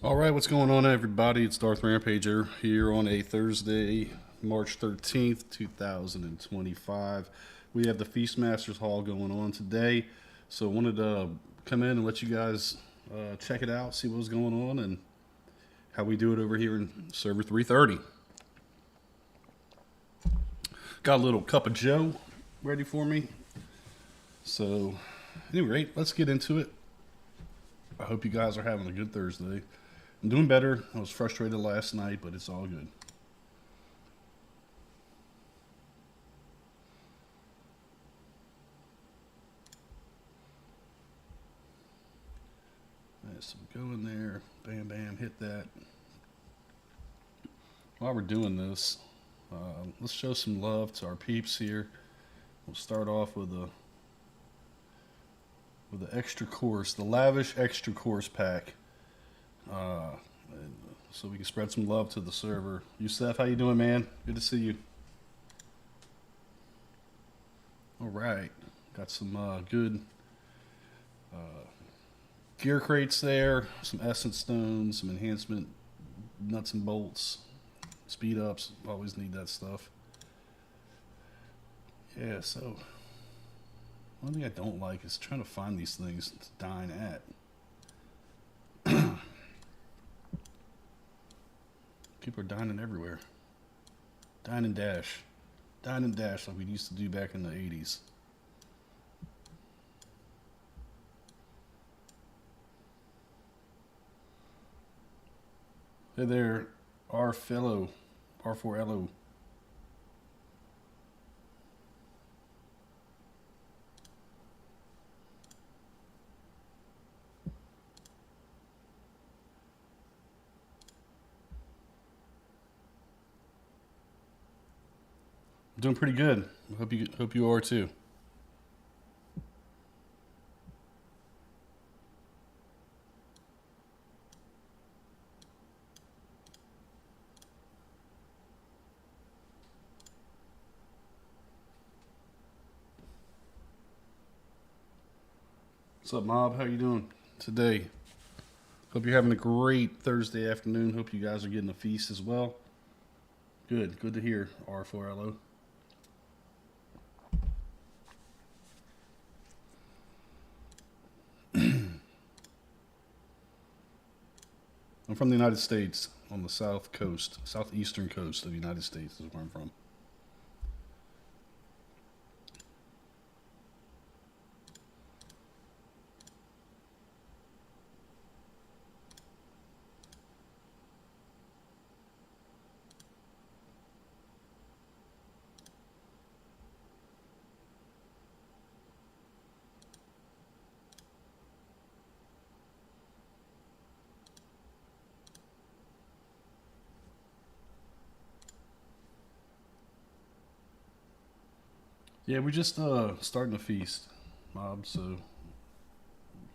All right, what's going on, everybody? It's Darth RampageR here on a Thursday, March 13th, 2025. We have the Feastmasters Hall going on today, so I wanted to come in and let you guys check it out, see what's going on, and how we do it over here in Server 330. Got a little cup of Joe ready for me. So, at any rate, let's get into it. I hope you guys are having a good Thursday. I'm doing better. I was frustrated last night, but it's all good. Right, so go in there, bam, bam, hit that. While we're doing this, let's show some love to our peeps here. We'll start off with the extra course, the lavish extra course pack. So we can spread some love to the server. Yusef, how you doing, man? Good to see you. All right, got some good gear crates there, some essence stones, some enhancement nuts and bolts, speed ups. Always need that stuff. Yeah, so one thing I don't like is trying to find these things to dine at. People are dining everywhere. Dine and dash. Dine and dash like we used to do back in the 80s. Hey there, our fellow, R4LO. I'm doing pretty good. Hope you are too. What's up, Mob? How you doing today? Hope you're having a great Thursday afternoon. Hope you guys are getting a feast as well. Good to hear, R4LO. I'm from the United States, on the south coast, southeastern coast of the United States is where I'm from. Yeah, we're just starting a feast, Mob, so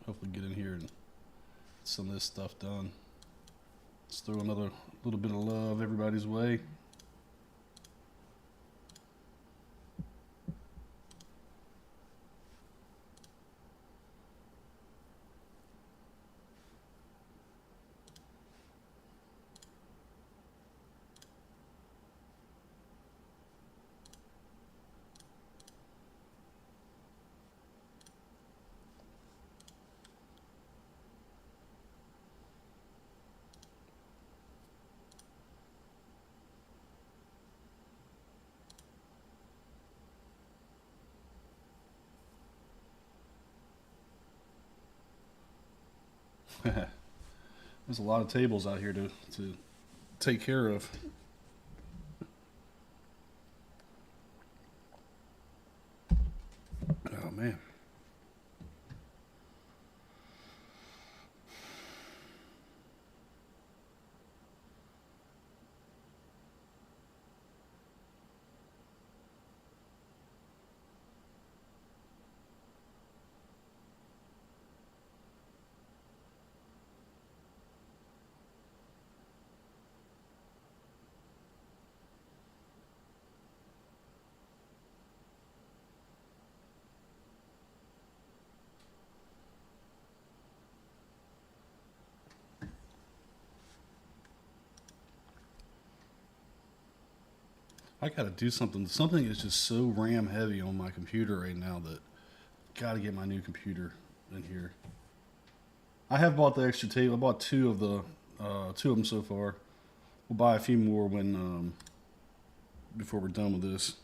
hopefully get in here and get some of this stuff done. Let's throw another little bit of love everybody's way. There's a lot of tables out here to take care of. Oh man. I gotta do something. Something is just so RAM heavy on my computer right now that gotta get my new computer in here. I have bought the extra tape. I bought two of them so far. We'll buy a few more when before we're done with this.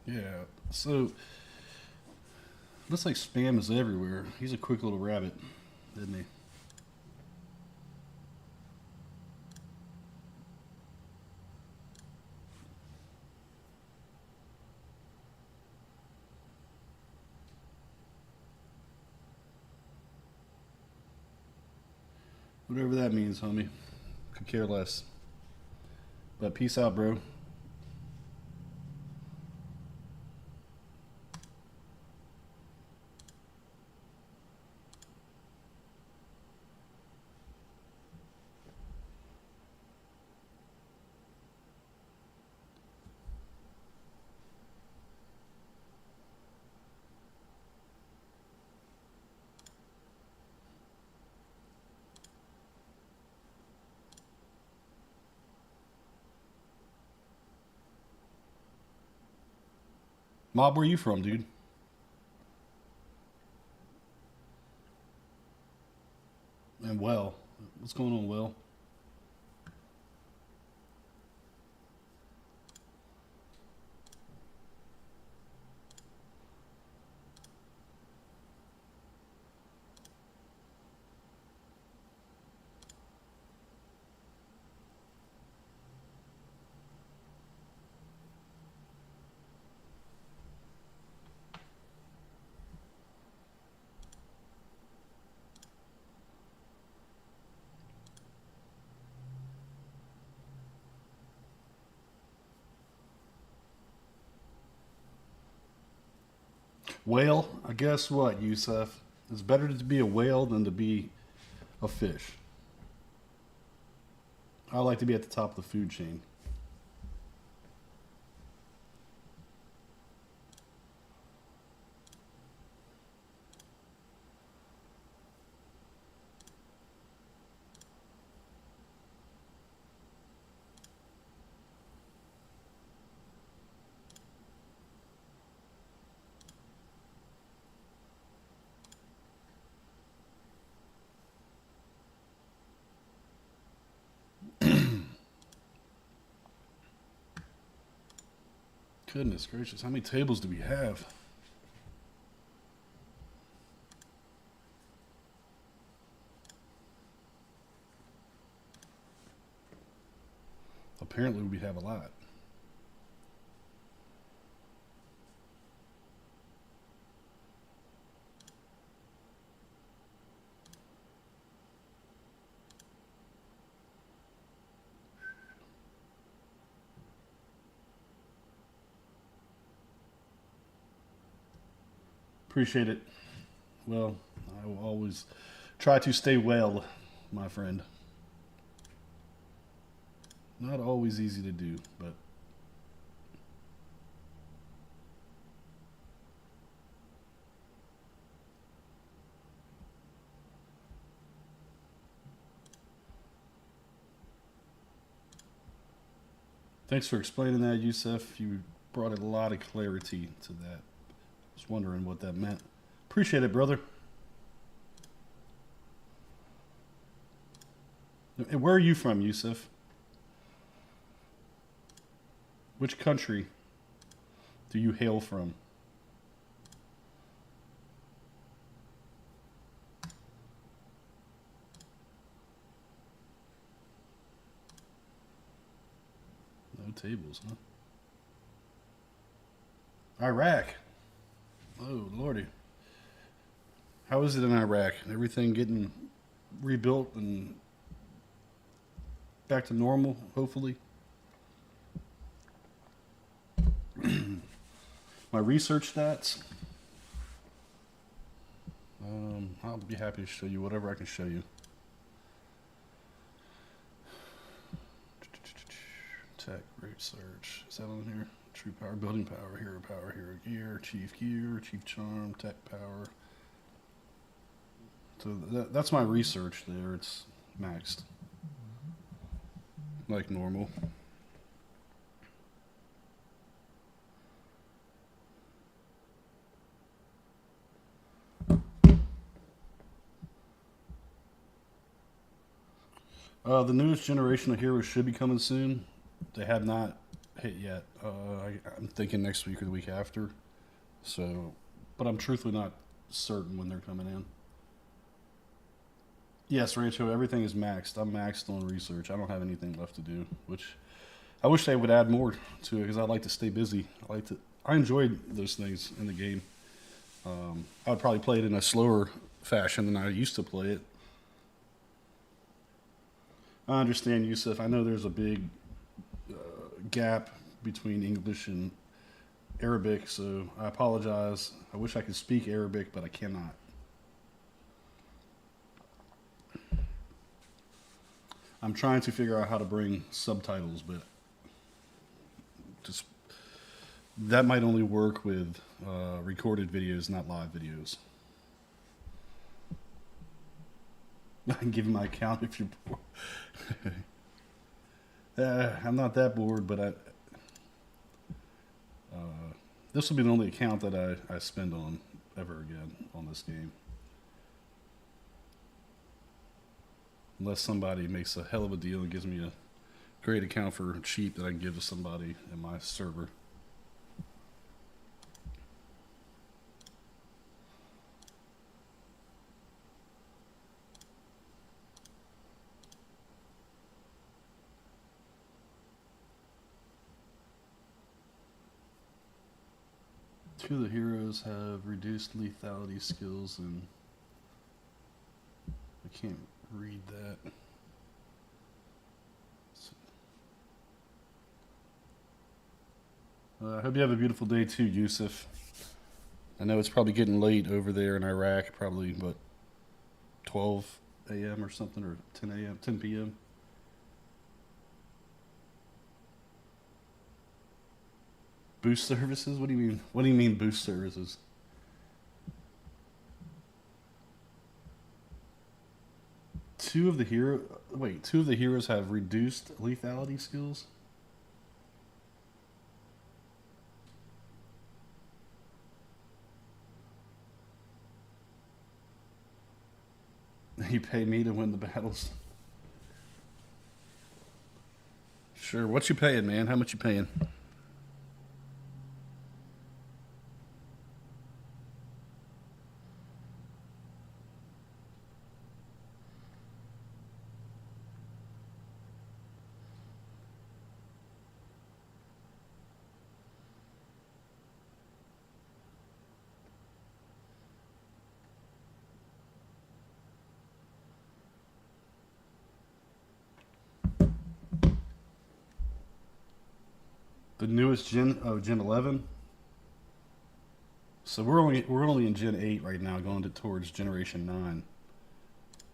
Yeah. So looks like spam is everywhere. He's a quick little rabbit, isn't he? Whatever that means, homie. Could care less. But peace out, bro. Mob, where you from, dude? And Well. What's going on, Will? Whale, I guess what, Yusef? It's better to be a whale than to be a fish. I like to be at the top of the food chain. Goodness gracious, how many tables do we have? Apparently, we have a lot. Appreciate it. Well, I will always try to stay well, my friend. Not always easy to do, but thanks for explaining that, Yusef. You brought a lot of clarity to that. I was wondering what that meant. Appreciate it, brother. And where are you from, Yusef? Which country do you hail from? tables, huh? Iraq. Oh, lordy. How is it in Iraq? Everything getting rebuilt and back to normal, hopefully? My research stats. I'll be happy to show you whatever I can show you. Tech research. Is that on here? True power, building power, hero gear, chief gear, chief charm, tech power. So that's my research there. It's maxed. Like normal. The newest generation of heroes should be coming soon. They have not hit yet. I'm thinking next week or the week after. So, but I'm truthfully not certain when they're coming in. Yes, Rancho, everything is maxed. I'm maxed on research. I don't have anything left to do, which I wish they would add more to it because I like to stay busy. I enjoyed those things in the game. I would probably play it in a slower fashion than I used to play it. I understand, Yusuf. I know there's a big gap between English and Arabic, so I apologize. I wish I could speak Arabic, but I cannot. I'm trying to figure out how to bring subtitles, but just that might only work with recorded videos, not live videos. I can give you my account if you're bored. I'm not that bored, but this will be the only account that I spend on ever again on this game. Unless somebody makes a hell of a deal and gives me a great account for cheap that I can give to somebody in my server. Two of the heroes have reduced lethality skills, and I can't read that. I hope you have a beautiful day too, Yusuf. I know it's probably getting late over there in Iraq, probably, but 12 a.m. or something, or 10 a.m., 10 p.m. Boost services? What do you mean? What do you mean boost services? Two of the heroes have reduced lethality skills? You pay me to win the battles. Sure. What you paying, man? How much you paying? The newest gen, Gen 11. So we're only in Gen 8 right now, going towards Generation 9.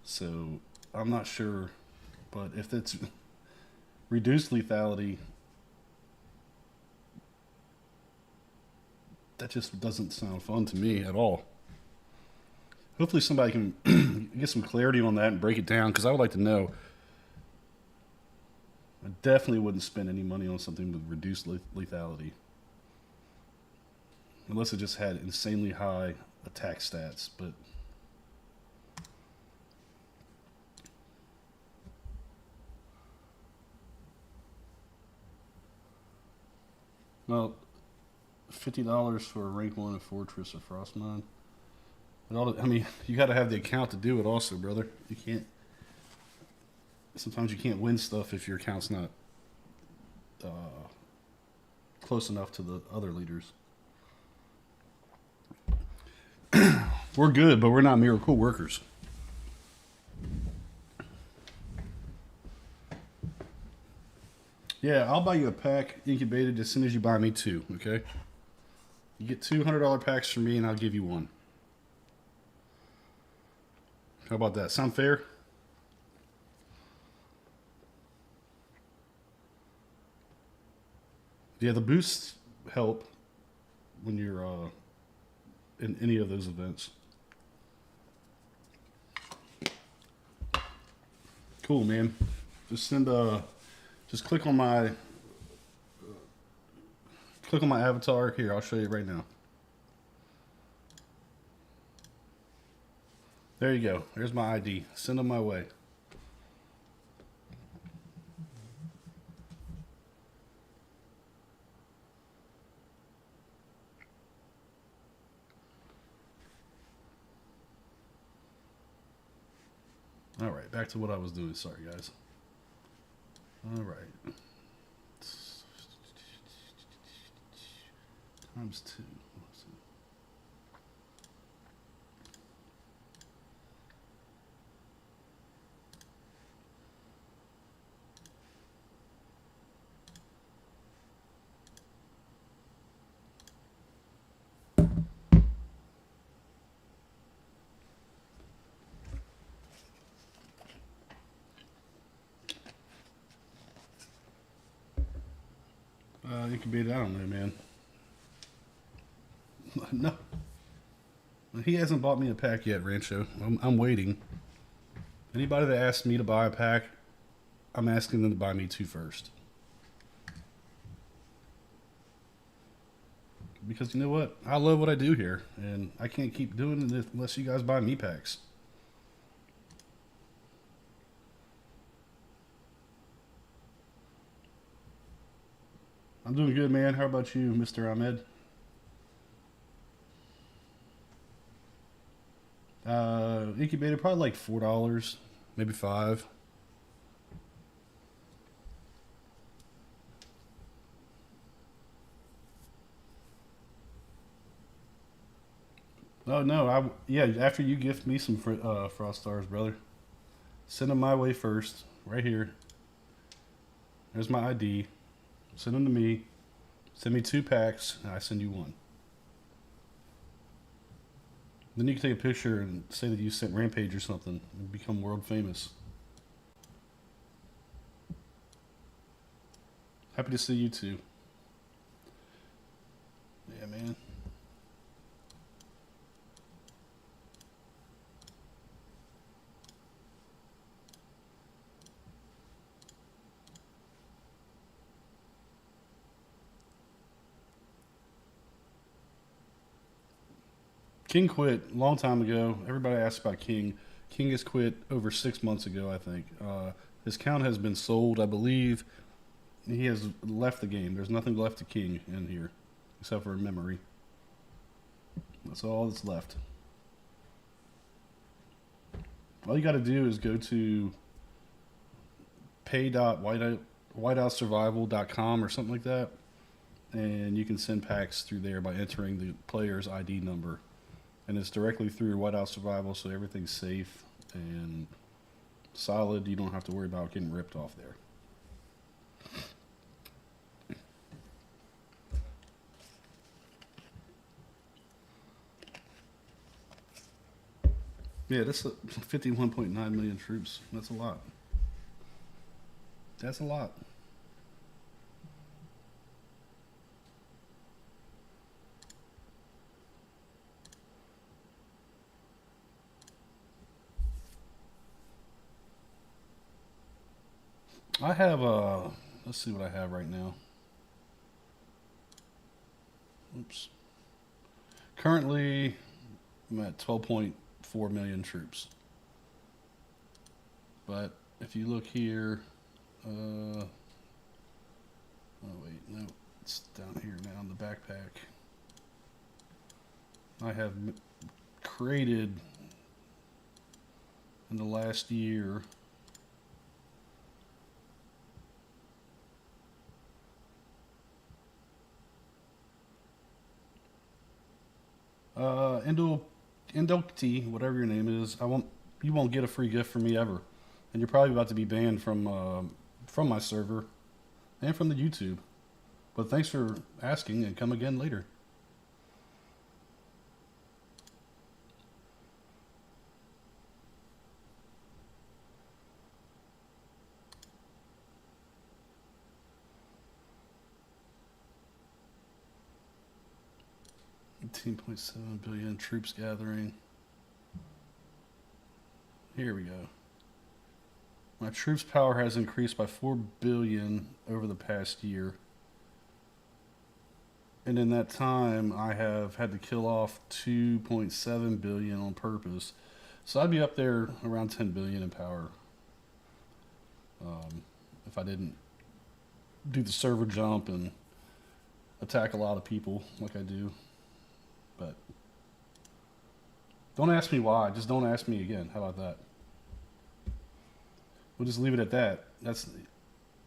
So I'm not sure, but if it's reduced lethality, that just doesn't sound fun to me at all. Hopefully somebody can get some clarity on that and break it down, because I would like to know. I definitely wouldn't spend any money on something with reduced lethality. Unless it just had insanely high attack stats, but... Well, $50 for a rank 1 in Fortress or Frostmine. I mean, you got to have the account to do it also, brother. You can't... Sometimes you can't win stuff if your account's not close enough to the other leaders. We're good, but we're not miracle workers. Yeah, I'll buy you a pack incubated as soon as you buy me 2, okay? You get $200 packs from me and I'll give you 1. How about that? Sound fair? Yeah, the boosts help when you're in any of those events. Cool, man. Just click on my avatar here. I'll show you right now. There you go. There's my ID. Send them my way. All right, back to what I was doing. Sorry, guys. All right. Times 2. Incubated, I don't know, man. No. He hasn't bought me a pack yet, Rancho. I'm waiting. Anybody that asks me to buy a pack, I'm asking them to buy me 2 first. Because you know what? I love what I do here, and I can't keep doing it unless you guys buy me packs. I'm doing good, man. How about you, Mr. Ahmed? Incubated, probably like $4, maybe $5. Oh no, yeah. After you gift me some Frost Stars, brother, send them my way first. Right here. There's my ID. Send them to me. Send me 2 packs, and I send you 1. Then you can take a picture and say that you sent Rampage or something and become world famous. Happy to see you too. Yeah, man. King quit a long time ago. Everybody asks about King. King has quit over 6 months ago, I think. His account has been sold, I believe. He has left the game. There's nothing left to King in here except for a memory. That's all that's left. All you got to do is go to pay.whiteoutsurvival.com or something like that, and you can send packs through there by entering the player's ID number. And it's directly through Whiteout Survival, so everything's safe and solid. You don't have to worry about getting ripped off there. Yeah, that's 51.9 million troops. That's a lot. That's a lot. I have let's see what I have right now. Oops. Currently, I'm at 12.4 million troops. But if you look here, oh wait, no, it's down here now in the backpack. I have created in the last year Indocti, whatever your name is, you won't get a free gift from me ever, and you're probably about to be banned from my server and from the YouTube. But thanks for asking, and come again later. $18.7 billion troops gathering. Here we go. My troops power has increased by 4 billion over the past year. And in that time, I have had to kill off 2.7 billion on purpose. So I'd be up there around 10 billion in power. If I didn't do the server jump and attack a lot of people like I do. But don't ask me why. Just don't ask me again. How about that? We'll just leave it at that.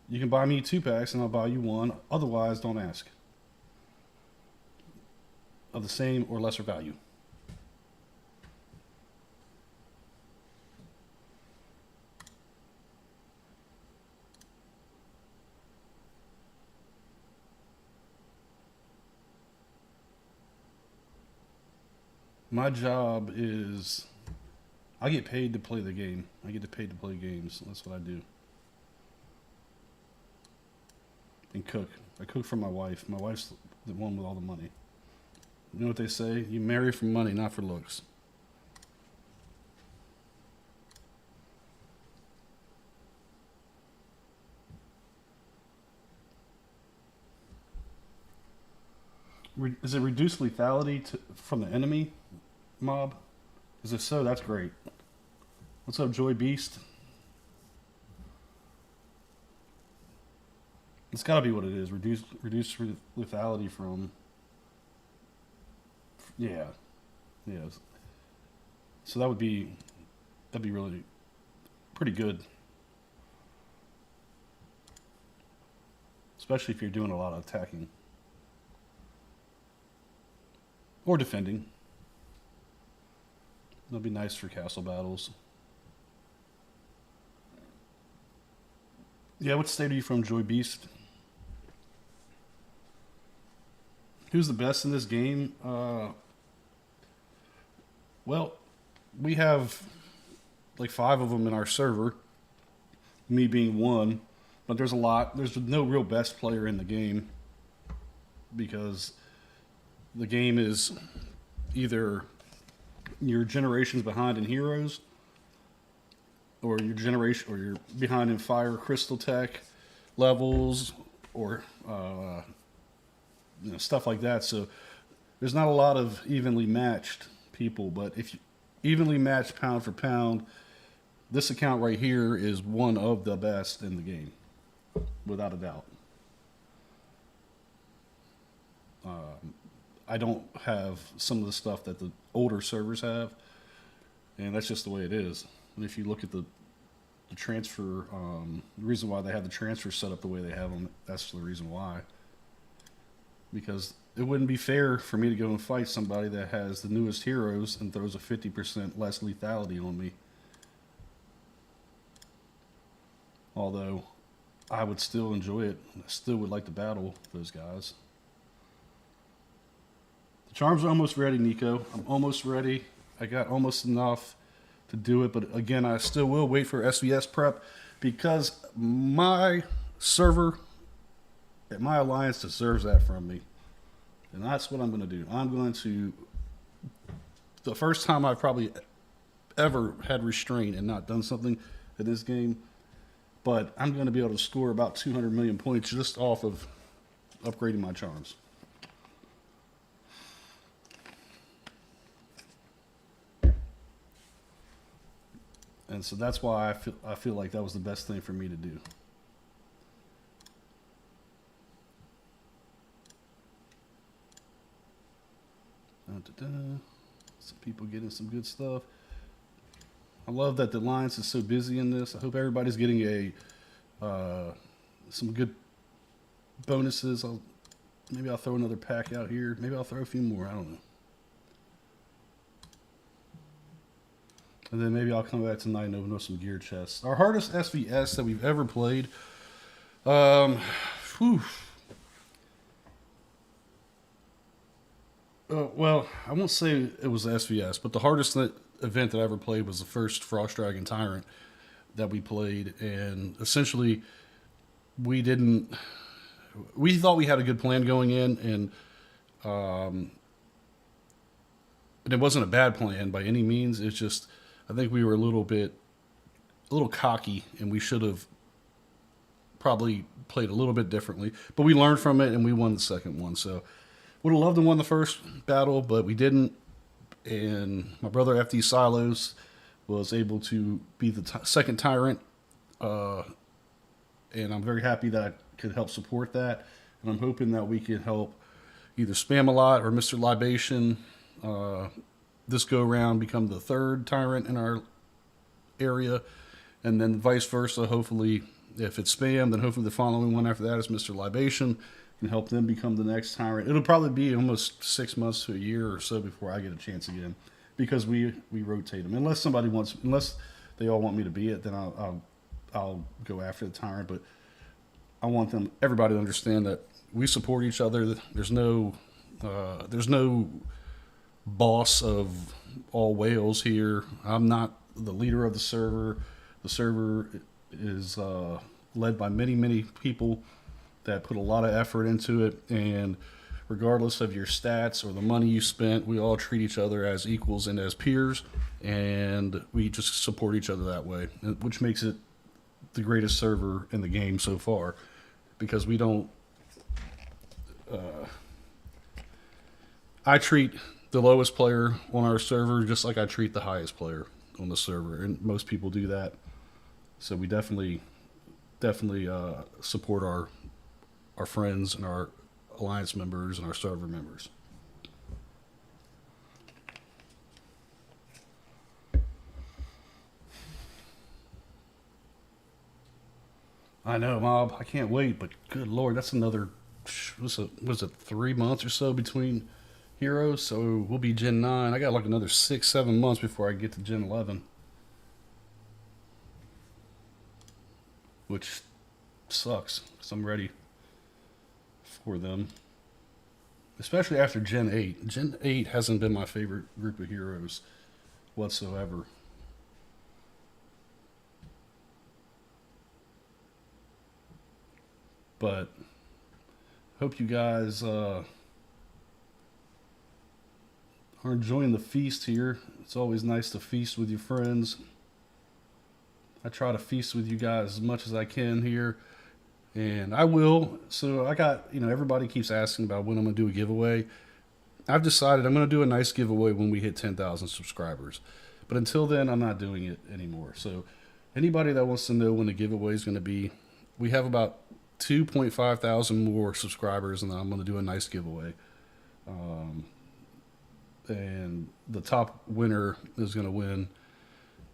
You can buy me 2 packs and I'll buy you 1. Otherwise, don't ask. Of the same or lesser value. My job is, I get paid to play the game. I get paid to play games. That's what I do. And cook. I cook for my wife. My wife's the one with all the money. You know what they say? You marry for money, not for looks. Is it reduced lethality from the enemy mob? Because if so, that's great. What's up, Joy Beast? It's got to be what it is. Reduced lethality from. Yeah. So that'd be really pretty good. Especially if you're doing a lot of attacking. Or defending. That'll be nice for castle battles. Yeah, what state are you from, Joy Beast? Who's the best in this game? Well, we have like 5 of them in our server. Me being one. But there's a lot. There's no real best player in the game. Because the game is either your generations behind in heroes, or you're behind in fire crystal tech levels, or stuff like that. So there's not a lot of evenly matched people. But if you evenly matched pound for pound, this account right here is one of the best in the game, without a doubt. I don't have some of the stuff that the older servers have, and that's just the way it is. And if you look at the transfer, the reason why they have the transfer set up the way they have them, that's the reason why. Because it wouldn't be fair for me to go and fight somebody that has the newest heroes and throws a 50% less lethality on me. Although I would still enjoy it. I still would like to battle those guys. Charms are almost ready, Nico. I'm almost ready. I got almost enough to do it, but again, I still will wait for SVS prep because my server at my alliance deserves that from me. And that's what I'm going to do. I'm going to, the first time I've probably ever had restraint and not done something in this game, but I'm going to be able to score about 200 million points just off of upgrading my charms. And so that's why I feel like that was the best thing for me to do. Some people getting some good stuff. I love that the alliance is so busy in this. I hope everybody's getting some good bonuses. Maybe I'll throw another pack out here. Maybe I'll throw a few more. I don't know. and then maybe I'll come back tonight and open up some gear chests. Our hardest SVS that we've ever played. Whew. Well, I won't say it was the SVS, but the hardest event that I ever played was the first Frost Dragon Tyrant that we played, and essentially we thought we had a good plan going in, and it wasn't a bad plan by any means. It's just I think we were a little cocky, and we should have probably played a little bit differently. But we learned from it, and we won the second one. So would have loved to win the first battle, but we didn't. And my brother FD Silos was able to be the second Tyrant, and I'm very happy that I could help support that. And I'm hoping that we can help either Spam a Lot or Mr. Libation this go around become the third Tyrant in our area, and then vice versa. Hopefully, if it's Spam, then hopefully the following one after that is Mr. Libation, and help them become the next Tyrant. It'll probably be almost 6 months to a year or so before I get a chance again, because we rotate them. Unless they all want me to be it, then I'll go after the Tyrant. But I want everybody to understand that we support each other. There's no boss of all whales here. I'm not the leader of the server. The server is led by many people that put a lot of effort into it, and regardless of your stats or the money you spent, we all treat each other as equals and as peers, and we just support each other that way, which makes it the greatest server in the game so far, because we don't I treat the lowest player on our server just like I treat the highest player on the server, and most people do that. So we definitely support our friends and our alliance members and our server members. I know, Mob. I can't wait, but good Lord, that's another, was it 3 months or so between heroes? So we'll be Gen 9. I got like another 6-7 months before I get to Gen 11. Which sucks, because I'm ready for them. Especially after Gen 8. Gen 8 hasn't been my favorite group of heroes whatsoever. But hope you guys are enjoying the feast here. It's always nice to feast with your friends. I try to feast with you guys as much as I can here, and I will. So I got, everybody keeps asking about when I'm going to do a giveaway. I've decided I'm going to do a nice giveaway when we hit 10,000 subscribers. But until then, I'm not doing it anymore. So anybody that wants to know when the giveaway is going to be, we have about 2.5 thousand more subscribers, and then I'm going to do a nice giveaway. And the top winner is going to win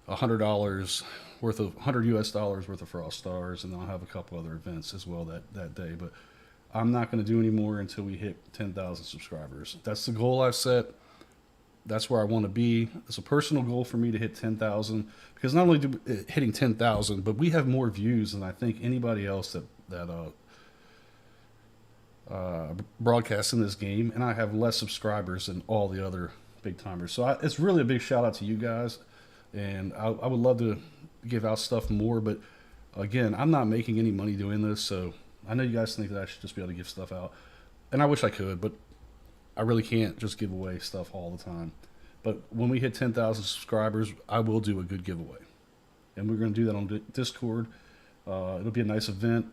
$100 worth of $100 US worth of Frost Stars, and I'll have a couple other events as well that day. But I'm not going to do any more until we hit 10,000 subscribers. That's the goal I've set. That's where I want to be. It's a personal goal for me to hit 10,000, because not only do hitting 10,000, but we have more views than I think anybody else that broadcasts in this game, and I have less subscribers than all the other big timers. So it's really a big shout out to you guys, and I would love to give out stuff more, but again, I'm not making any money doing this, so I know you guys think that I should just be able to give stuff out, and I wish I could, but I really can't just give away stuff all the time. But when we hit 10,000 subscribers, I will do a good giveaway, and we're going to do that on Discord. It'll be a nice event,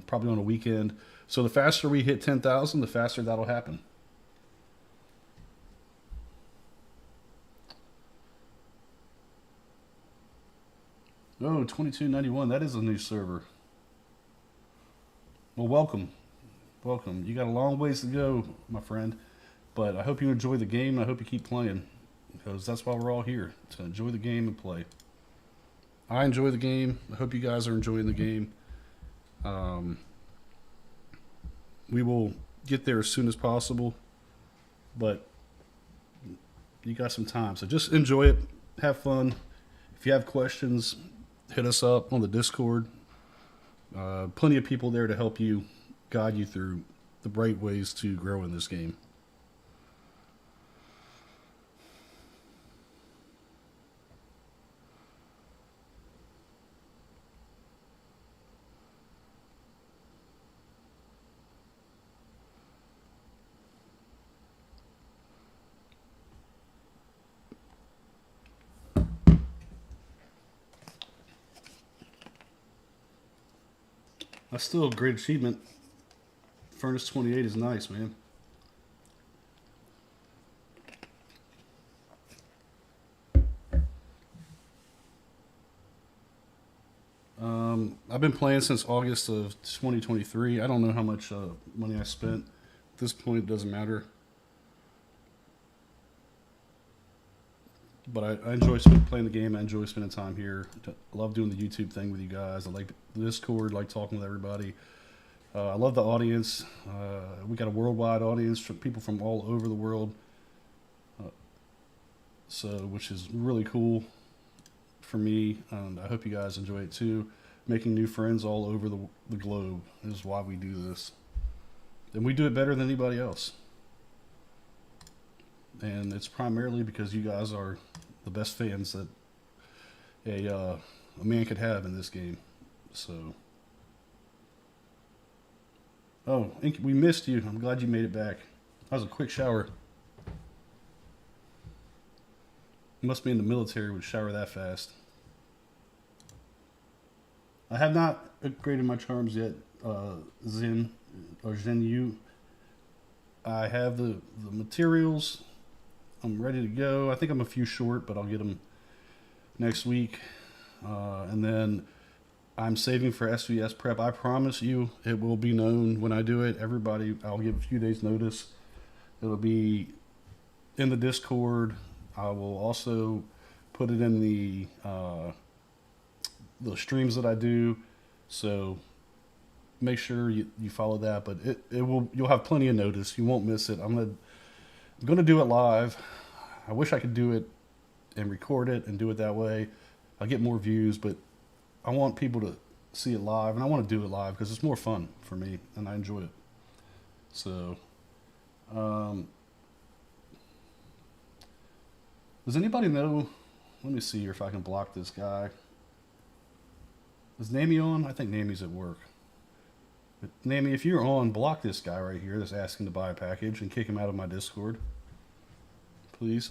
probably on a weekend. So the faster we hit 10,000, the faster that'll happen. Oh, 2291. That is a new server. Well, welcome. Welcome. You got a long ways to go, my friend. But I hope you enjoy the game. I hope you keep playing, because that's why we're all here, to enjoy the game and play. I enjoy the game. I hope you guys are enjoying the game. We will get there as soon as possible, but you got some time, so just enjoy it. have fun. If you have questions, hit us up on the Discord. Plenty of people there to help you, guide you through the right ways to grow in this game. That's still a great achievement. Furnace 28 is nice, man. I've been playing since August of 2023. I don't know how much money I spent. At this point, it doesn't matter. But I enjoy playing the game. I enjoy spending time here. I love doing the YouTube thing with you guys. I like the Discord, like talking with everybody. I love the audience. We got a worldwide audience from people from all over the world. Which is really cool for me. And I hope you guys enjoy it too. Making new friends all over the globe is why we do this. And we do it better than anybody else. And it's primarily because you guys are the best fans that a man could have in this game. So, oh, we missed you. I'm glad you made it back. That was a quick shower. You must be in the military would shower that fast. I have not upgraded my charms yet, Zen or Zenyu. I have the materials. I'm ready to go. I think I'm a few short, but I'll get them next week. And then I'm saving for SVS prep. I promise you it will be known when I do it. Everybody, I'll give a few days notice. It'll be in the Discord. I will also put it in the streams that I do. So make sure you follow that. But you'll have plenty of notice. You won't miss it. I'm gonna do it live. I wish I could do it and record it and do it that way. I'll get more views, but I want people to see it live, and I want to do it live because it's more fun for me and I enjoy it. So, does anybody know? Let me see here if I can block this guy. Is Nami on? I think Nami's at work. But Nami, if you're on, block this guy right here that's asking to buy a package and kick him out of my Discord. Please.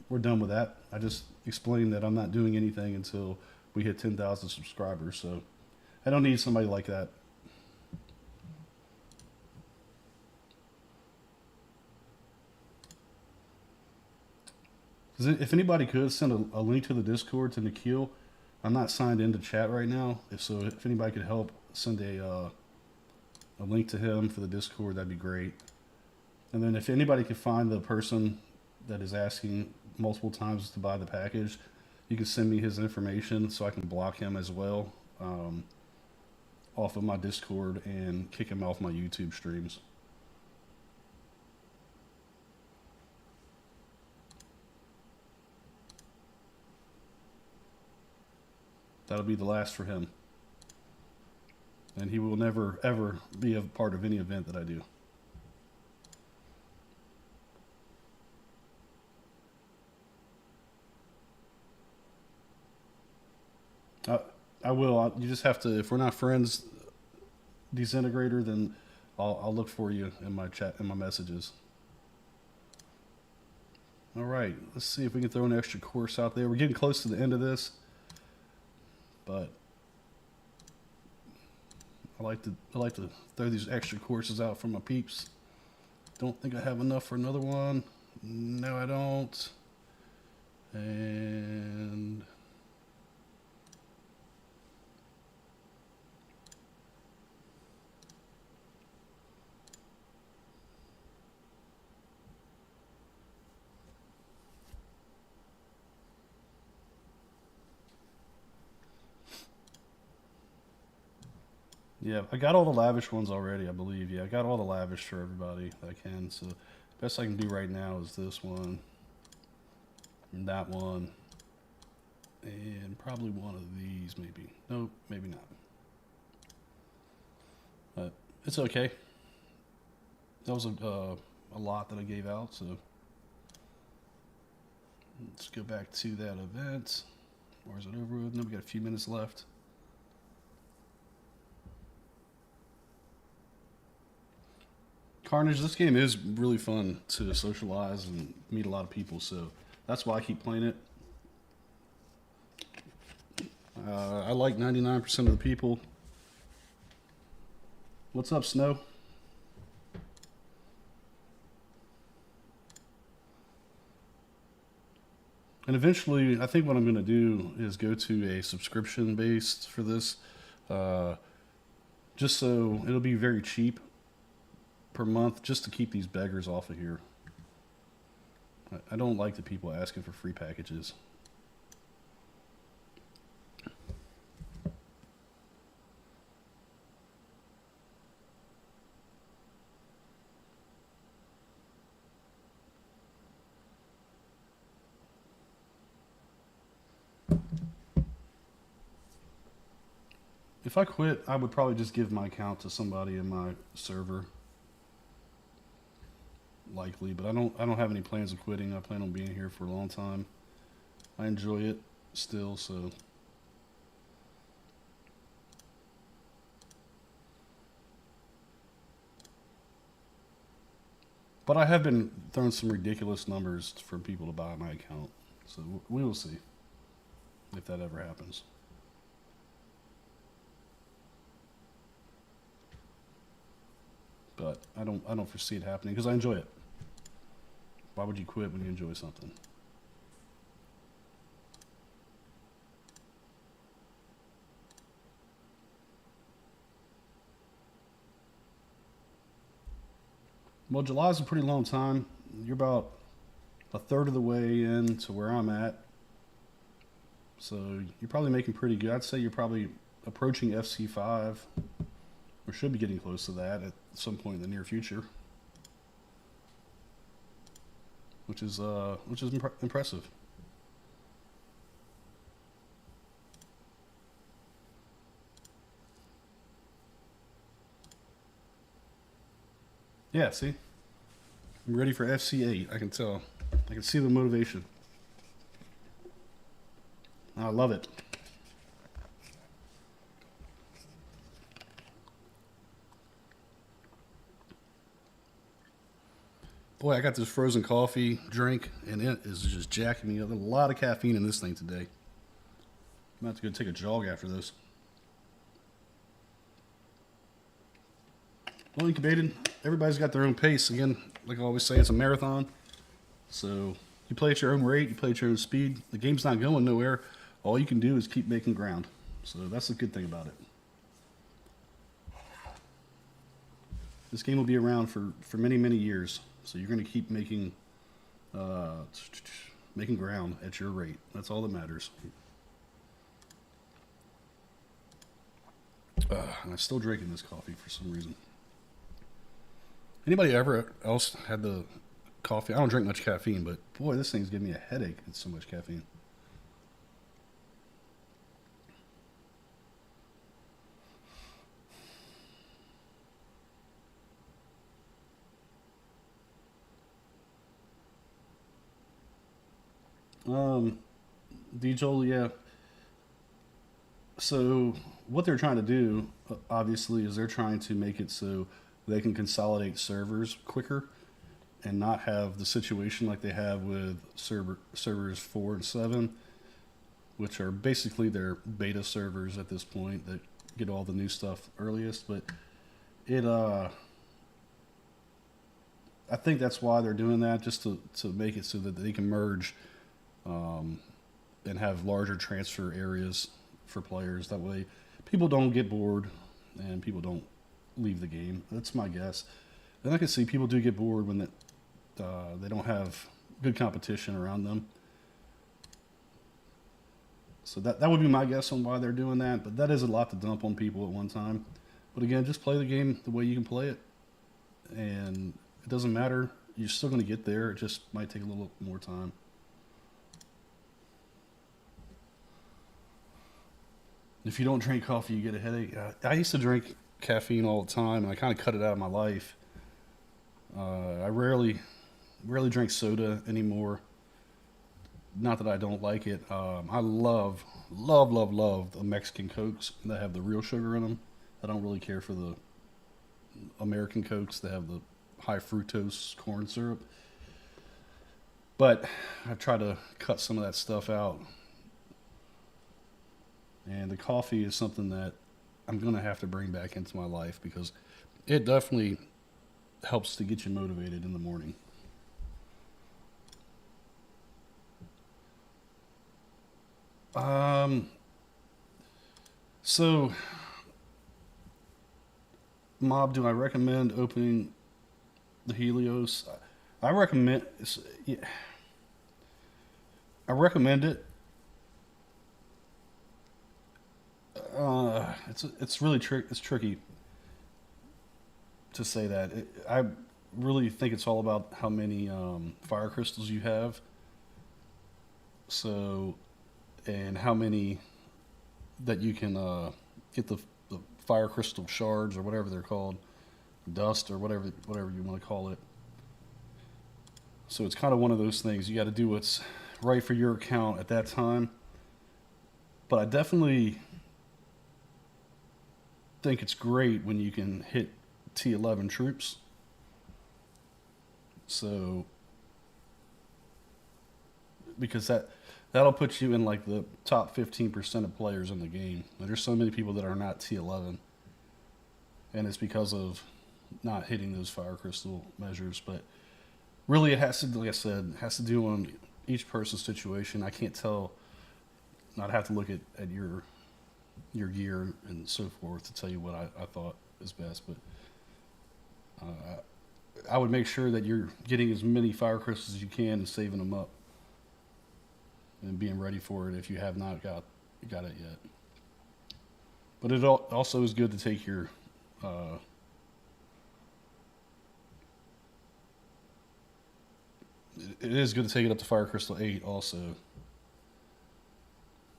We're done with that. I just explained that I'm not doing anything until we hit 10,000 subscribers, so I don't need somebody like that. If anybody could send a link to the Discord to Nikhil, I'm not signed into chat right now. If anybody could help send a link to him for the Discord, that'd be great. And then if anybody could find the person that is asking multiple times to buy the package, you can send me his information so I can block him as well off of my Discord and kick him off my YouTube streams. That'll be the last for him. And he will never, ever be a part of any event that I do. I will. You just have to, if we're not friends, Disintegrator, then I'll look for you in my chat, in my messages. All right, let's see if we can throw an extra course out there. We're getting close to the end of this, but I like to throw these extra courses out for my peeps. Don't think I have enough for another one. No, I don't. And yeah, I got all the lavish ones already, I believe. Yeah, I got all the lavish for everybody that I can. So the best I can do right now is this one. And that one. And probably one of these, maybe. No, maybe not. But it's okay. That was a lot that I gave out, so let's go back to that event. Or is it over with? No, we got a few minutes left. Carnage, this game is really fun to socialize and meet a lot of people, so that's why I keep playing it. I like 99% of the people. What's up, Snow? And eventually, I think what I'm going to do is go to a subscription based for this, just so it'll be very cheap per month, just to keep these beggars off of here. I don't like the people asking for free packages. If I quit, I would probably just give my account to somebody in my server. Likely, but I don't have any plans of quitting. I plan on being here for a long time. I enjoy it still, so but I have been throwing some ridiculous numbers for people to buy my account, so we will see if that ever happens. But I don't foresee it happening because I enjoy it. Why would you quit when you enjoy something? Well, July's a pretty long time. You're about a third of the way in to where I'm at. So you're probably making pretty good. I'd say you're probably approaching FC5, or should be getting close to that at some point in the near future. Which is impressive. Yeah, see? I'm ready for FC8. I can tell. I can see the motivation. I love it. Boy, I got this frozen coffee drink, and it is just jacking me up. There's a lot of caffeine in this thing today. I'm about to go take a jog after this. Well, incubated, everybody's got their own pace. Again, like I always say, it's a marathon. So you play at your own rate, you play at your own speed. The game's not going nowhere. All you can do is keep making ground. So that's the good thing about it. This game will be around for many, many years. So you're going to keep making ground at your rate. That's all that matters. And I'm still drinking this coffee for some reason. Anybody ever else had the coffee? I don't drink much caffeine, but boy, this thing's giving me a headache. It's so much caffeine. DJ, yeah. So what they're trying to do, obviously, is they're trying to make it so they can consolidate servers quicker and not have the situation like they have with servers 4 and 7, which are basically their beta servers at this point that get all the new stuff earliest. But I think that's why they're doing that, just to make it so that they can merge and have larger transfer areas for players. That way people don't get bored and people don't leave the game. That's my guess. And I can see people do get bored when they don't have good competition around them. So that would be my guess on why they're doing that. But that is a lot to dump on people at one time. But again, just play the game the way you can play it. And it doesn't matter. You're still going to get there. It just might take a little more time. If you don't drink coffee, you get a headache. I used to drink caffeine all the time, and I kind of cut it out of my life. I rarely drink soda anymore. Not that I don't like it. I love the Mexican Cokes that have the real sugar in them. I don't really care for the American Cokes that have the high fructose corn syrup. But I try to cut some of that stuff out. And the coffee is something that I'm going to have to bring back into my life because it definitely helps to get you motivated in the morning. So, Mob, do I recommend opening the Helios? I recommend. Yeah, I recommend it. It's really it's tricky to say that. I really think it's all about how many fire crystals you have. So, and how many that you can get the fire crystal shards or whatever they're called, dust or whatever you want to call it. So it's kind of one of those things. You got to do what's right for your account at that time. But I definitely think it's great when you can hit T11 troops. So because that'll put you in like the top 15% of players in the game. There's so many people that are not T11, and it's because of not hitting those fire crystal measures. But really, it has to, like I said, has to do on each person's situation. I can't tell. I'd have to look at your gear and so forth to tell you what I thought is best. But I would make sure that you're getting as many fire crystals as you can and saving them up and being ready for it if you have not got it yet. But it also is good to take your it is good to take it up to Fire Crystal 8 also.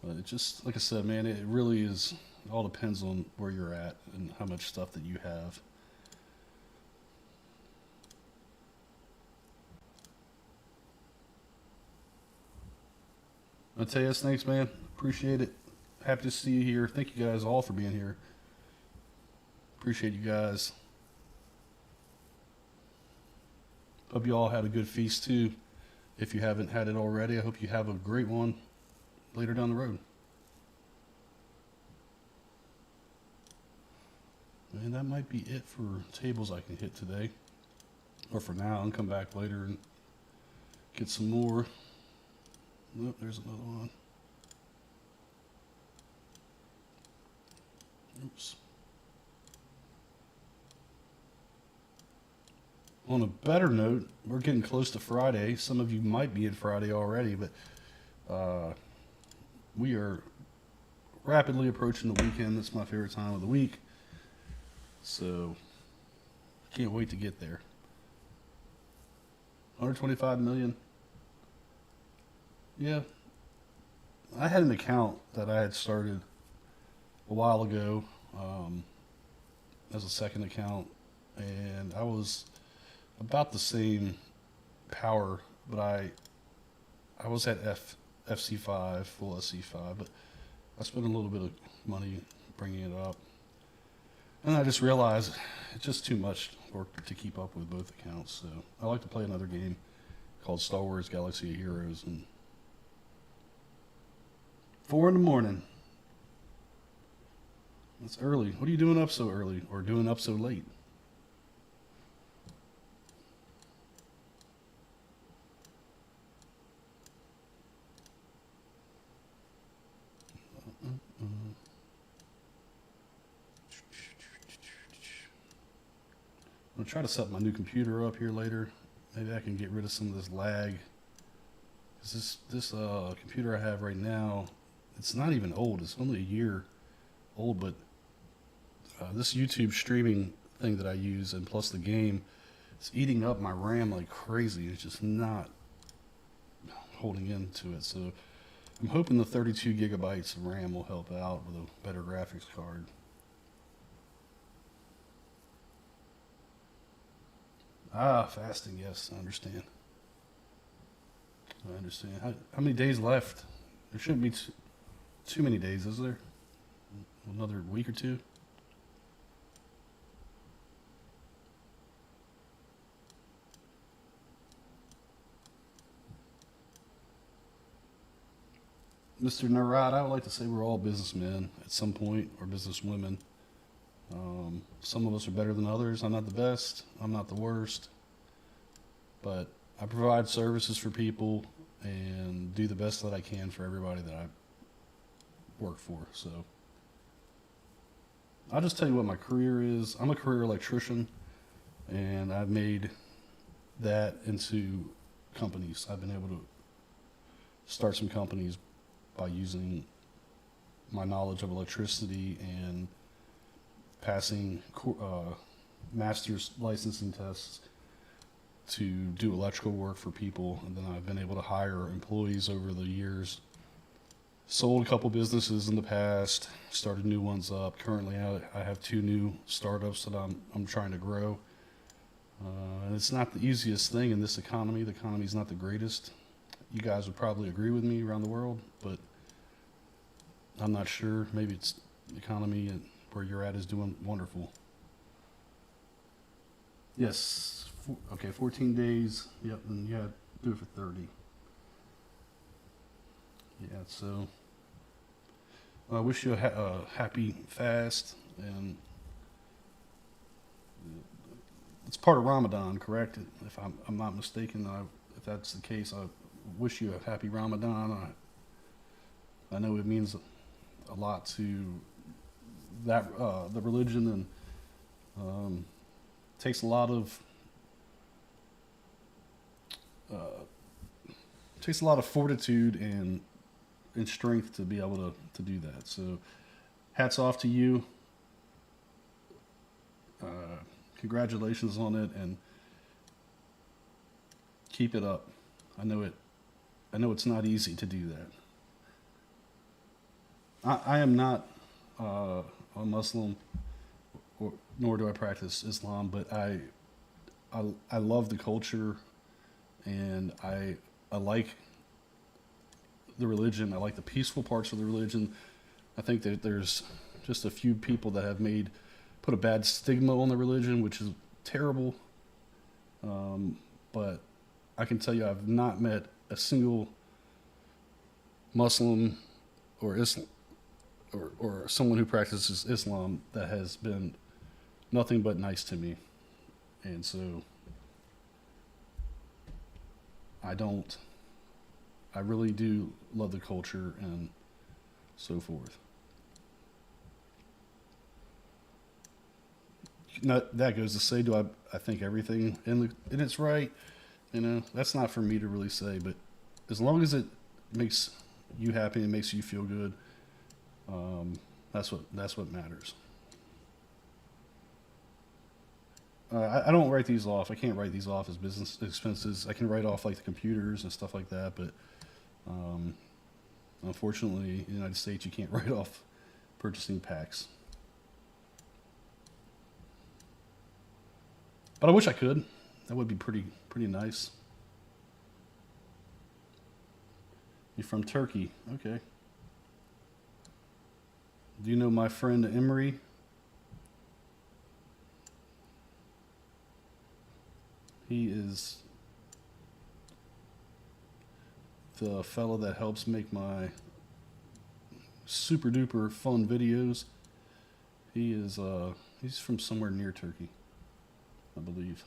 But it just, like I said, man, it really is, it all depends on where you're at and how much stuff that you have. I'll tell you, thanks, man. Appreciate it. Happy to see you here. Thank you guys all for being here. Appreciate you guys. Hope you all had a good feast too. If you haven't had it already, I hope you have a great one later down the road. And that might be it for tables I can hit today. Or for now, I'll come back later and get some more. Nope, there's another one. Oops. On a better note, we're getting close to Friday. Some of you might be in Friday already, but we are rapidly approaching the weekend. That's my favorite time of the week. So, can't wait to get there. 125 million. Yeah. I had an account that I had started a while ago as a second account, and I was about the same power, but I was at FC5, full SC5, but I spent a little bit of money bringing it up. And I just realized it's just too much work to keep up with both accounts. So I like to play another game called Star Wars Galaxy of Heroes. And 4 in the morning. That's early. What are you doing up so early or doing up so late? I'm going to try to set my new computer up here later. Maybe I can get rid of some of this lag. Because this computer I have right now, it's not even old. It's only a year old, but this YouTube streaming thing that I use and plus the game, it's eating up my RAM like crazy. It's just not holding into it. So I'm I'm hoping the 32 gigabytes of RAM will help out with a better graphics card. Ah, fasting, yes, I understand. I understand. How many days left? There shouldn't be too many days, is there? Another week or two? Mr. Narad, I would like to say we're all businessmen at some point, or businesswomen. Some of us are better than others. I'm not the best. I'm not the worst. But I provide services for people and do the best that I can for everybody that I work for. So I'll just tell you what my career is. I'm a career electrician, and I've made that into companies. I've been able to start some companies by using my knowledge of electricity and passing master's licensing tests to do electrical work for people. And then I've been able to hire employees over the years. Sold a couple businesses in the past, started new ones up. Currently, I have 2 new startups that I'm trying to grow. And it's not the easiest thing in this economy. The economy's not the greatest. You guys would probably agree with me around the world, but I'm not sure. Maybe it's the economy and where you're at is doing wonderful. Yes. Okay, 14 days. Yep, and yeah, do it for 30. Yeah, so I wish you a happy fast, and it's part of Ramadan, correct? If I'm not mistaken, if that's the case, I wish you a happy Ramadan. I know it means a lot to that the religion, and takes a lot of fortitude and strength to be able to do that. So hats off to you. Congratulations on it, and keep it up. I know it's not easy to do that. I am not a Muslim, nor do I practice Islam, but I love the culture, and I like the religion. I like the peaceful parts of the religion. I think that there's just a few people that have put a bad stigma on the religion, which is terrible. But I can tell you, I've not met a single Muslim or Islam or someone who practices Islam that has been nothing but nice to me. And so I really do love the culture and so forth. Not, that goes to say, do I think everything in it's right? You know, that's not for me to really say, but as long as it makes you happy and makes you feel good, that's what matters. I don't write these off. I can't write these off as business expenses. I can write off like the computers and stuff like that, but unfortunately, in the United States, you can't write off purchasing packs. But I wish I could. That would be pretty nice. You're from Turkey. Okay. Do you know my friend Emery? He is the fellow that helps make my super duper fun videos. He's from somewhere near Turkey, I believe.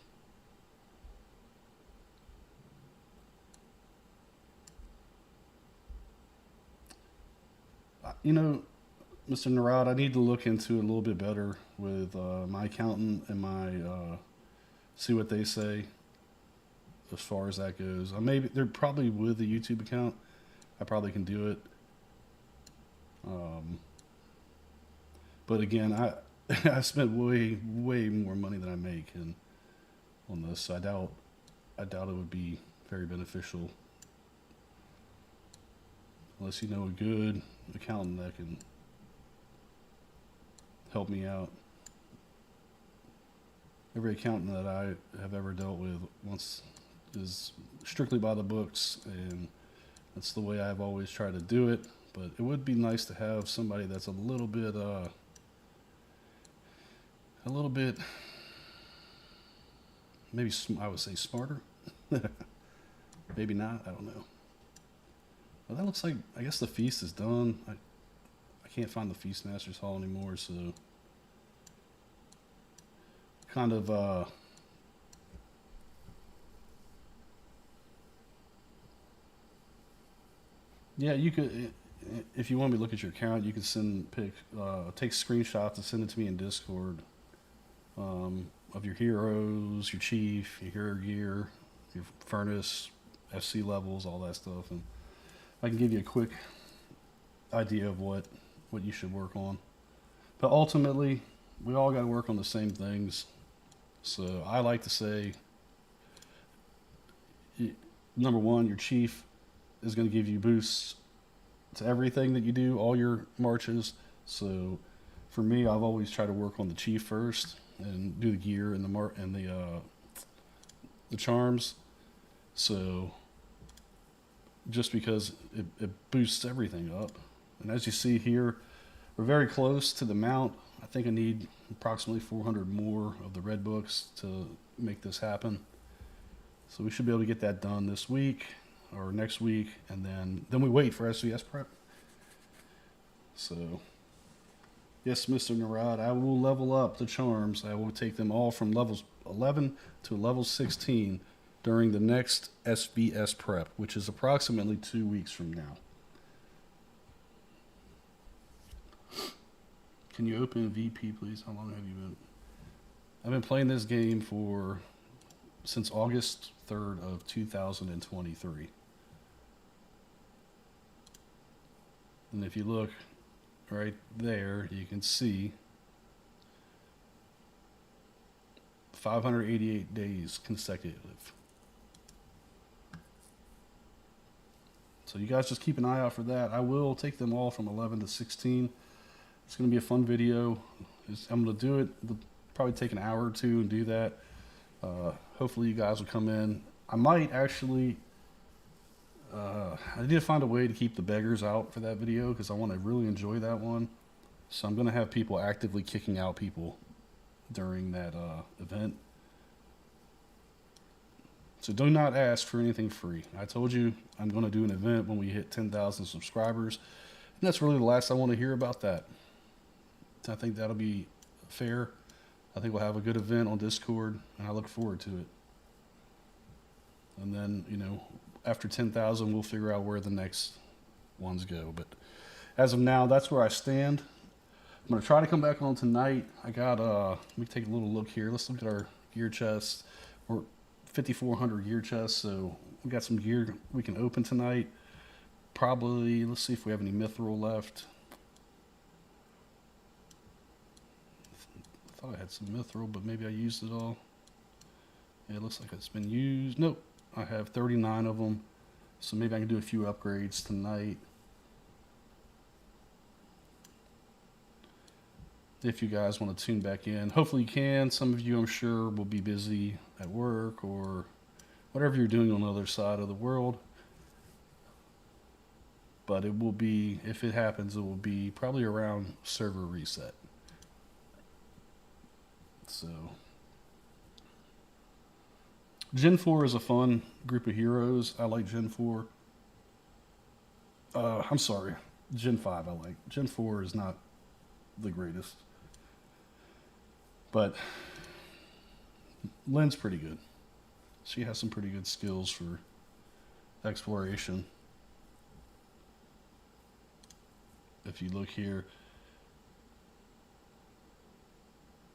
You know, Mr. Narad, I need to look into it a little bit better with my accountant and see what they say as far as that goes. Maybe they're probably with the YouTube account. I probably can do it. But again, I spent way more money than I make on this. So I doubt it would be very beneficial. unless you know a good accountant that can help me out. Every accountant that I have ever dealt with is strictly by the books, and that's the way I've always tried to do it. But it would be nice to have somebody that's a little bit maybe I would say smarter. Maybe not, I don't know. Well, that looks like, I guess the feast is done. I can't find the Feastmasters Hall anymore, so kind of yeah, you could, if you want me to look at your account, you can take screenshots and send it to me in Discord, of your heroes, your chief, your hero gear, your furnace, FC levels, all that stuff, and I can give you a quick idea of what you should work on. But ultimately, we all got to work on the same things. So I like to say, number one, your chief is going to give you boosts to everything that you do, all your marches. So for me, I've always tried to work on the chief first and do the gear and the charms. So just because it boosts everything up. And as you see here, we're very close to the mount. I think I need approximately 400 more of the red books to make this happen. So we should be able to get that done this week or next week, and then we wait for SVS prep. So yes, Mr. Narad, I will level up the charms. I will take them all from levels 11 to level 16 during the next SVS prep, which is approximately 2 weeks from now. Can you open VP, please? How long have you been? I've been playing this game since August 3rd of 2023. And if you look right there, you can see 588 days consecutive. So you guys just keep an eye out for that. I will take them all from 11 to 16. It's going to be a fun video. I'm going to do it. It'll probably take an hour or two and do that. Hopefully you guys will come in. I might actually, I need to find a way to keep the beggars out for that video because I want to really enjoy that one. So I'm going to have people actively kicking out people during that event. So do not ask for anything free. I told you I'm going to do an event when we hit 10,000 subscribers. And that's really the last I want to hear about that. I think that'll be fair. I think we'll have a good event on Discord, and I look forward to it. And then, after 10,000, we'll figure out where the next ones go. But as of now, that's where I stand. I'm going to try to come back on tonight. I got, let me take a little look here. Let's look at our gear chest. We're 5,400 gear chests, so we got some gear we can open tonight. Probably, let's see if we have any mithril left. I thought I had some mithril, but maybe I used it all. Yeah, it looks like it's been used. Nope, I have 39 of them, so maybe I can do a few upgrades tonight. If you guys want to tune back in, hopefully you can. Some of you, I'm sure, will be busy at work or whatever you're doing on the other side of the world. But it will be, if it happens, it will be probably around server reset. So, Gen 4 is a fun group of heroes. I like Gen 4. I'm sorry, Gen 5 I like. Gen 4 is not the greatest. But Lynn's pretty good. She has some pretty good skills for exploration. If you look here,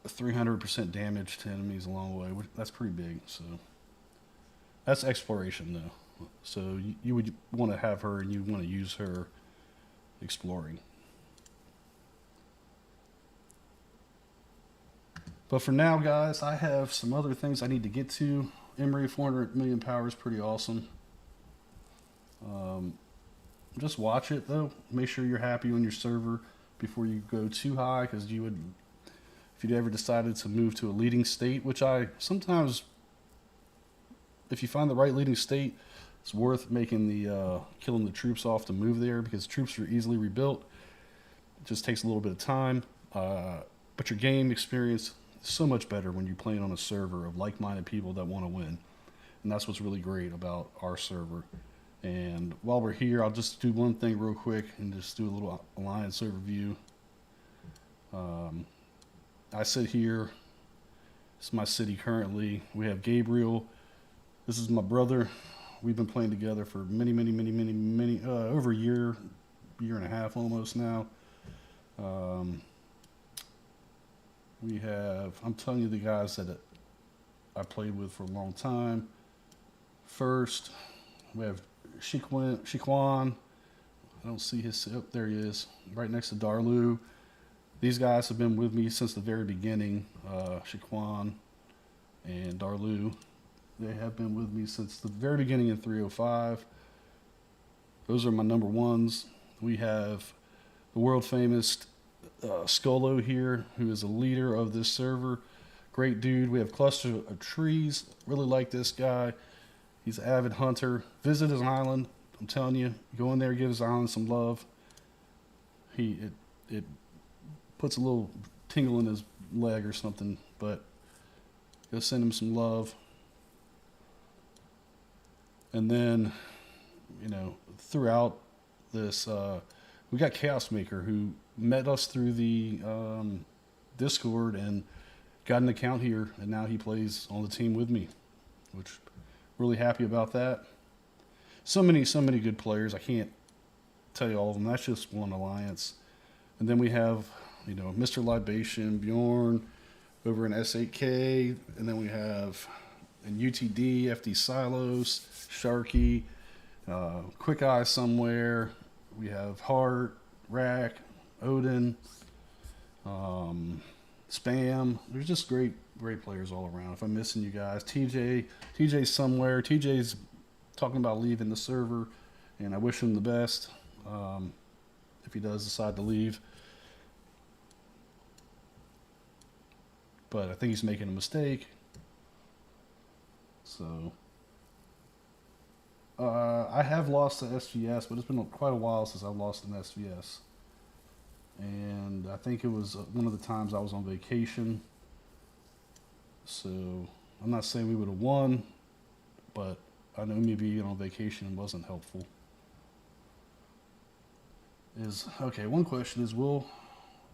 300% damage to enemies along the way. That's pretty big. So that's exploration, though. So you would want to have her, and you want to use her exploring. But for now, guys, I have some other things I need to get to. Emery 400 million power is pretty awesome. just watch it though. Make sure you're happy on your server before you go too high, because you would, if you ever decided to move to a leading state, which I sometimes, if you find the right leading state, it's worth making the killing the troops off to move there, because troops are easily rebuilt. It just takes a little bit of time, but your game experience is so much better when you're playing on a server of like-minded people that want to win, and that's what's really great about our server. And while we're here, I'll just do one thing real quick and just do a little alliance overview. I sit here. It's my city currently. We have Gabriel. This is my brother. We've been playing together for many, over a year and a half almost now. We have, I'm telling you, the guys that I played with for a long time. First, we have Shiquan. I don't see his, oh, there he is, right next to Darlu. These guys have been with me since the very beginning. Shiquan and Darlu, they have been with me since the very beginning in 305. Those are my number ones. We have the world famous Skolo here, who is a leader of this server. Great dude. We have Cluster of Trees. Really like this guy. He's an avid hunter. Visit his island. I'm telling you, go in there, give his island some love. It puts a little tingle in his leg or something, but go send him some love. And then, you know, throughout this, we got Chaos Maker, who met us through the Discord and got an account here, and now he plays on the team with me, which really happy about that. So many good players. I can't tell you all of them. That's just one alliance. And then we have, you know, Mr. Libation, Bjorn over in S8K, and then we have in UTD, FD Silos, Sharky, Quick Eye somewhere. We have Hart, Rack, Odin, Spam. There's just great players all around. If I'm missing you guys, TJ's somewhere. TJ's talking about leaving the server, and I wish him the best if he does decide to leave. But I think he's making a mistake. So I have lost to SVS, but it's been quite a while since I've lost an SVS. And I think it was one of the times I was on vacation. So I'm not saying we would have won, but I know me being on vacation wasn't helpful. Okay, one question is, will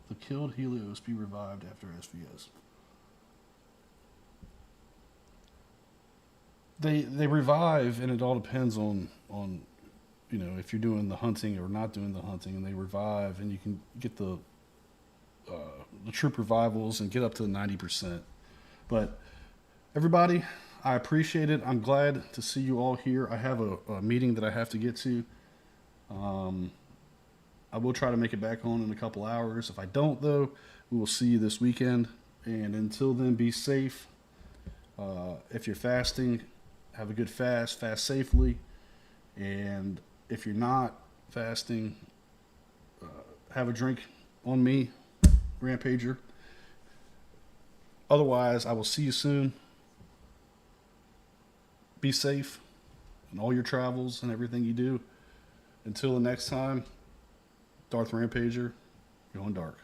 the killed Helios be revived after SVS? They revive, and it all depends on you know, if you're doing the hunting or not doing the hunting, and they revive, and you can get the troop revivals and get up to 90%. But everybody, I appreciate it. I'm glad to see you all here. I have a meeting that I have to get to. I will try to make it back on in a couple hours. If I don't, though, we will see you this weekend. And until then, be safe. If you're fasting, have a good fast safely. And if you're not fasting, have a drink on me, RampageR. Otherwise, I will see you soon. Be safe in all your travels and everything you do. Until the next time, Darth RampageR, going dark.